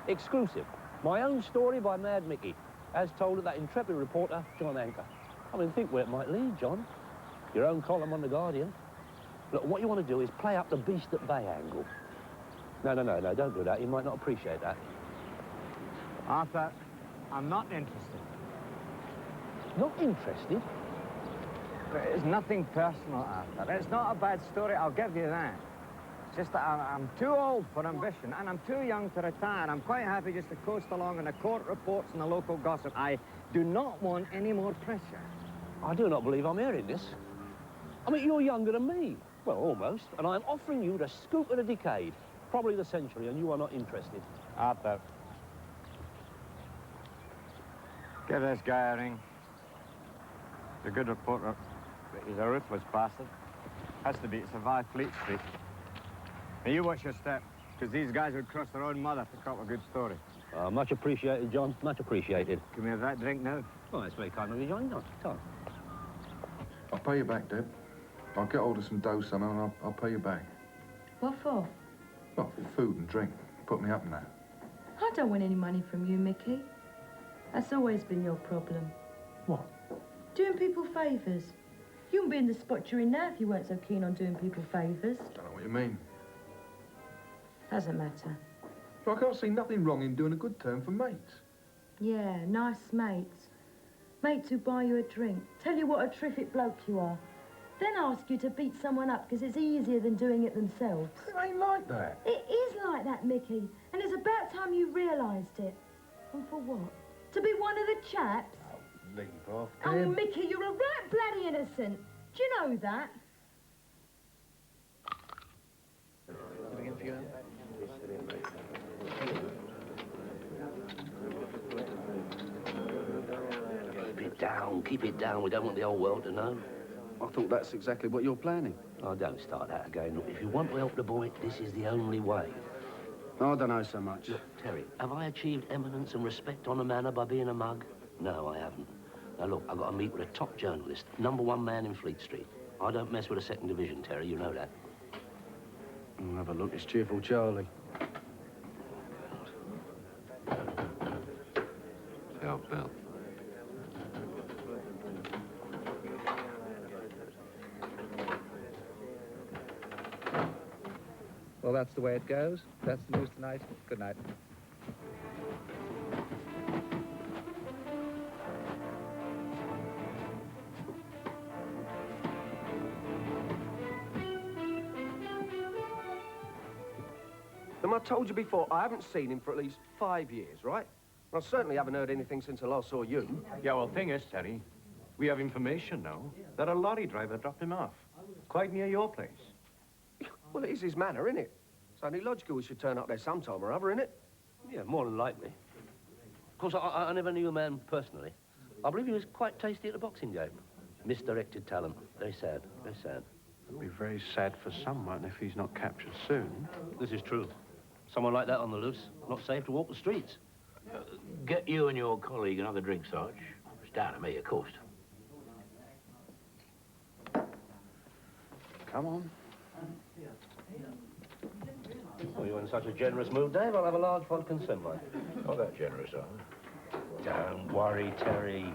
Exclusive. My own story by Mad Micky, as told of that intrepid reporter, John Anchor. I mean, think where it might lead, John. Your own column on The Guardian. Look, what you want to do is play up the beast at bay angle. No, don't do that. You might not appreciate that. Arthur, I'm not interested. Not interested? It's nothing personal, Arthur. It's not a bad story, I'll give you that. It's just that I'm too old for ambition, and I'm too young to retire. I'm quite happy just to coast along on the court reports and the local gossip. I do not want any more pressure. I do not believe I'm hearing this. I mean, you're younger than me. Well, almost. And I'm offering you the scoop of the decade, probably the century, and you are not interested. Arthur. Give this guy a ring. He's a good reporter, but he's a ruthless bastard. Has to be to survive Fleet Street. Now, you watch your step, because these guys would cross their own mother to cut a good story. Much appreciated, John. Much appreciated. Can we have that drink now? Oh, that's very kind of you, John. No, come. I'll pay you back, Deb. I'll get hold of some dough somehow and I'll pay you back. What for? Well, food and drink. Put me up now. I don't want any money from you, Micky. That's always been your problem. What? Doing people favours. You wouldn't be in the spot you're in now if you weren't so keen on doing people favours. Don't know what you mean. Doesn't matter. Well, I can't see nothing wrong in doing a good turn for mates. Yeah, nice mates. Mates who buy you a drink, tell you what a terrific bloke you are, then ask you to beat someone up because it's easier than doing it themselves. It ain't like that. It is like that, Micky, and it's about time you realised it. And for what? To be one of the chaps? Oh, leave off, Oh, Deb. Micky, you're a right bloody innocent. Do you know that? Keep it down. We don't want the whole world to know. I thought that's exactly what you're planning. Oh, don't start that again. Look, if you want to help the boy, this is the only way. I don't know so much. Look, Terry, have I achieved eminence and respect on a manor by being a mug? No, I haven't. Now, look, I've got to meet with a top journalist, #1 man in Fleet Street. I don't mess with a second division, Terry, you know that. I'll have a look. It's Cheerful Charlie. Help, Bill. Well, that's the way it goes. That's the news tonight. Good night. I told you before, I haven't seen him for at least 5 years, right? I certainly haven't heard anything since I last saw you. Yeah, well, thing is, Terry, we have information now that a lorry driver dropped him off, quite near your place. Well, it is his manner, isn't it? It's only logical we should turn up there sometime or other, isn't it? Yeah, more than likely. Of course, I never knew a man personally. I believe he was quite tasty at the boxing game. Misdirected talent. Very sad, very sad. It'll be very sad for someone if he's not captured soon. This is true. Someone like that on the loose, not safe to walk the streets. Get you and your colleague another drink, Sarge. It's down to me, of course. Come on. Well, you're in such a generous mood, Dave. I'll have a large vodka and semi. Not that generous, are you? Don't worry, Terry.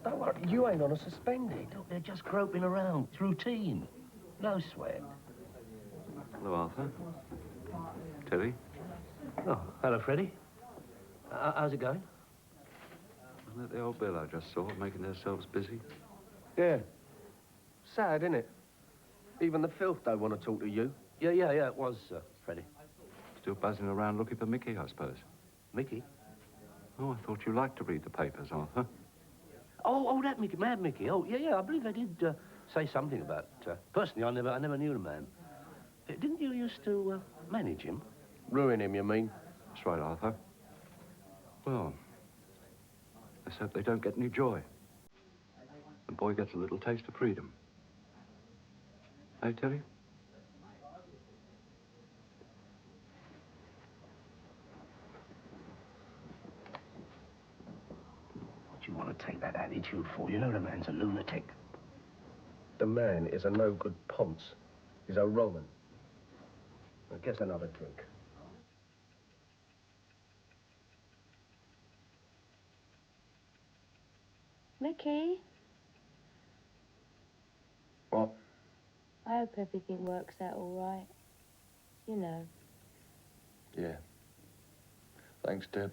Don't worry. You ain't on a suspended. Look, they're just groping around. It's routine. No sweat. Hello, Arthur. Terry. Oh, hello, Freddie. How's it going? Isn't that the old bill I just saw, making themselves busy? Yeah. Sad, isn't it? Even the filth don't want to talk to you. Yeah, it was, Freddie. Still buzzing around looking for Micky, I suppose. Micky? Oh, I thought you liked to read the papers, Arthur. Oh, that Micky, Mad Micky. Oh, yeah, I believe I did say something about... personally, I never knew the man. Didn't you used to manage him? Ruin him, you mean? That's right, Arthur. Well, let's hope they don't get any joy. The boy gets a little taste of freedom. Hey, Terry? What do you want to take that attitude for? You know the man's a lunatic. The man is a no-good ponce. He's a Roman. I guess another drink. Micky? What? I hope everything works out all right. You know. Yeah. Thanks, Deb.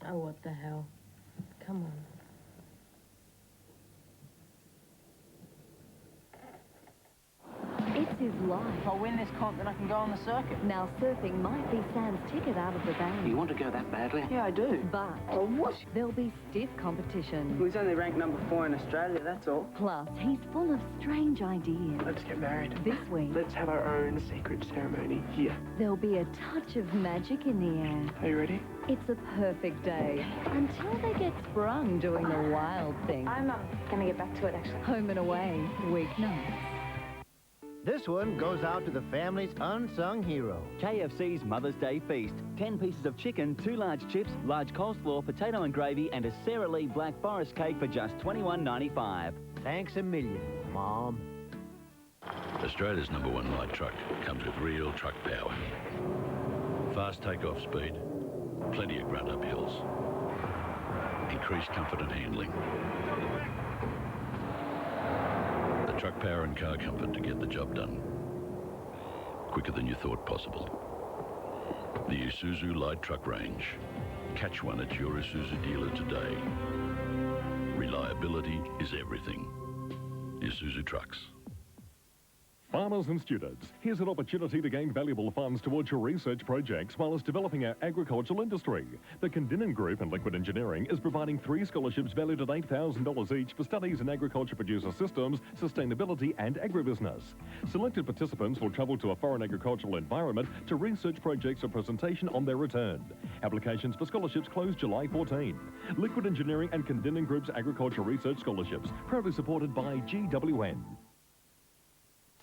Oh, what the hell. Come on. It's his life. If I win this comp, then I can go on the circuit. Now, surfing might be Sam's ticket out of the bank. You want to go that badly? Yeah, I do. But there'll be stiff competition. He's only ranked number 4 in Australia, that's all. Plus, he's full of strange ideas. Let's get married. This week, Let's have our own secret ceremony here. there'll be a touch of magic in the air. Are you ready? It's a perfect day until they get sprung doing the wild thing. I'm going to get back to it, actually. Home and away, weeknights. This one goes out to the family's unsung hero. KFC's Mother's Day Feast. 10 pieces of chicken, 2 large chips, large coleslaw, potato and gravy, and a Sara Lee Black Forest cake for just $21.95. Thanks a million, Mom. Australia's #1 light truck comes with real truck power. Fast takeoff speed, plenty of grunt up hills, increased comfort and handling. Truck power and car comfort to get the job done. Quicker than you thought possible. The Isuzu light truck range. Catch one at your Isuzu dealer today. Reliability is everything. Isuzu Trucks. Farmers and students, here's an opportunity to gain valuable funds towards your research projects while developing our agricultural industry. The Condinan Group in Liquid Engineering is providing 3 scholarships valued at $8,000 each for studies in agriculture producer systems, sustainability and agribusiness. Selected participants will travel to a foreign agricultural environment to research projects or presentation on their return. Applications for scholarships close July 14. Liquid Engineering and Condinan Group's Agriculture Research Scholarships, proudly supported by GWN.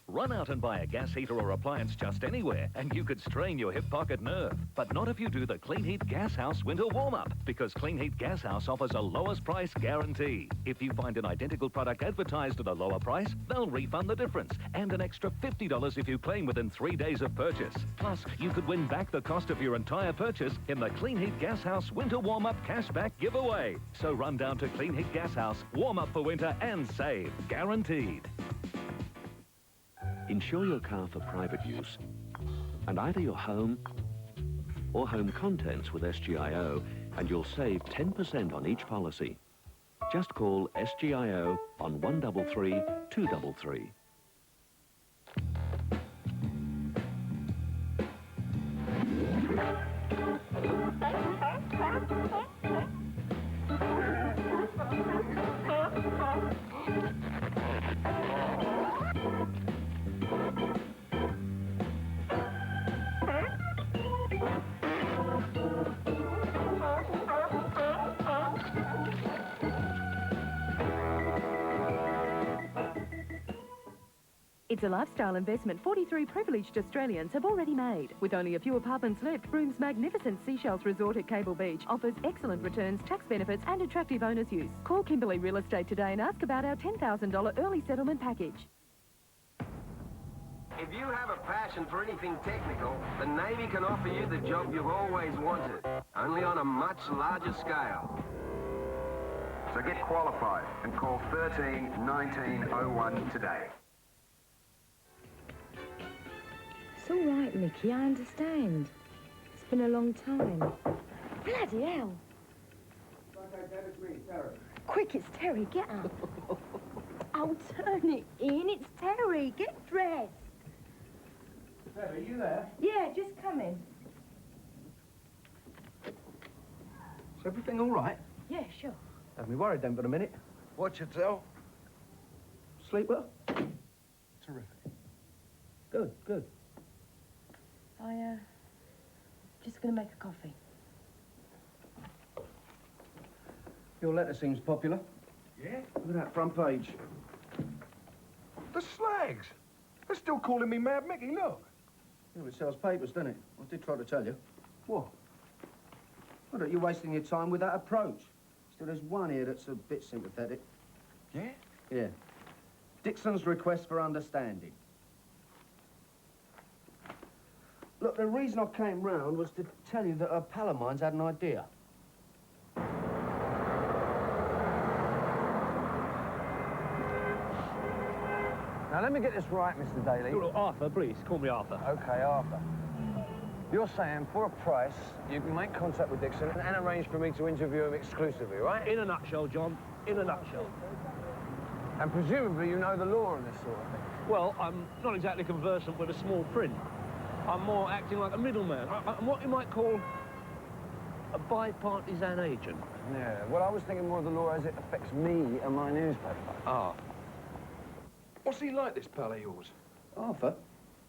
Run out and buy a gas heater or appliance just anywhere, and you could strain your hip pocket nerve. But not if you do the Clean Heat Gas House Winter Warm-Up, because Clean Heat Gas House offers a lowest price guarantee. If you find an identical product advertised at a lower price, they'll refund the difference, and an extra $50 if you claim within 3 days of purchase. Plus, you could win back the cost of your entire purchase in the Clean Heat Gas House Winter Warm-Up Cashback Giveaway. So run down to Clean Heat Gas House, warm up for winter and save. Guaranteed. Insure your car for private use, and either your home or home contents with SGIO, and you'll save 10% on each policy. Just call SGIO on 133 233. It's a lifestyle investment 43 privileged Australians have already made. With only a few apartments left, Broom's magnificent Seashells Resort at Cable Beach offers excellent returns, tax benefits and attractive owner's use. Call Kimberley Real Estate today and ask about our $10,000 early settlement package. If you have a passion for anything technical, the Navy can offer you the job you've always wanted, only on a much larger scale. So get qualified and call 13 1901 today. It's all right, Mickey, I understand. It's been a long time. Bloody hell. Quick, it's Terry, get up. Oh, turn it in, it's Terry, get dressed. Terry, are you there? Yeah, just come in. Is everything all right? Yeah, sure. Have me worried then for a minute. Watch yourself. Sleep well? Terrific. Good, good. Just gonna make a coffee. Your letter seems popular. Yeah? Look at that front page. The slags! They're still calling me Mad Mickey, look. Yeah, it sells papers, doesn't it? I did try to tell you. What? Well, that you're wasting your time with that approach. Still, there's one here that's a bit sympathetic. Yeah? Yeah. Dixon's request for understanding. Look, the reason I came round was to tell you that a pal of mine's had an idea. Now, let me get this right, Mr. Daly. Arthur, please, call me Arthur. OK, Arthur. You're saying, for a price, you can make contact with Dixon and arrange for me to interview him exclusively, right? In a nutshell, John, in a nutshell. And presumably you know the law on this sort of thing. Well, I'm not exactly conversant with the small print. I'm more acting like a middleman. I'm what you might call a bipartisan agent. Yeah, well, I was thinking more of the law as it affects me and my newspaper. Ah. What's he like, this pal of yours? Arthur?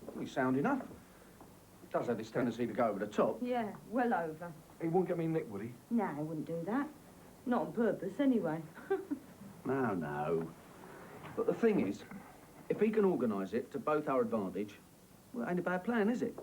Probably sound enough. He does have this tendency to go over the top. Yeah, well over. He won't get me nicked, would he? No, I wouldn't do that. Not on purpose, anyway. No, no. But the thing is, if he can organise it to both our advantage, well, ain't a bad plan, is it?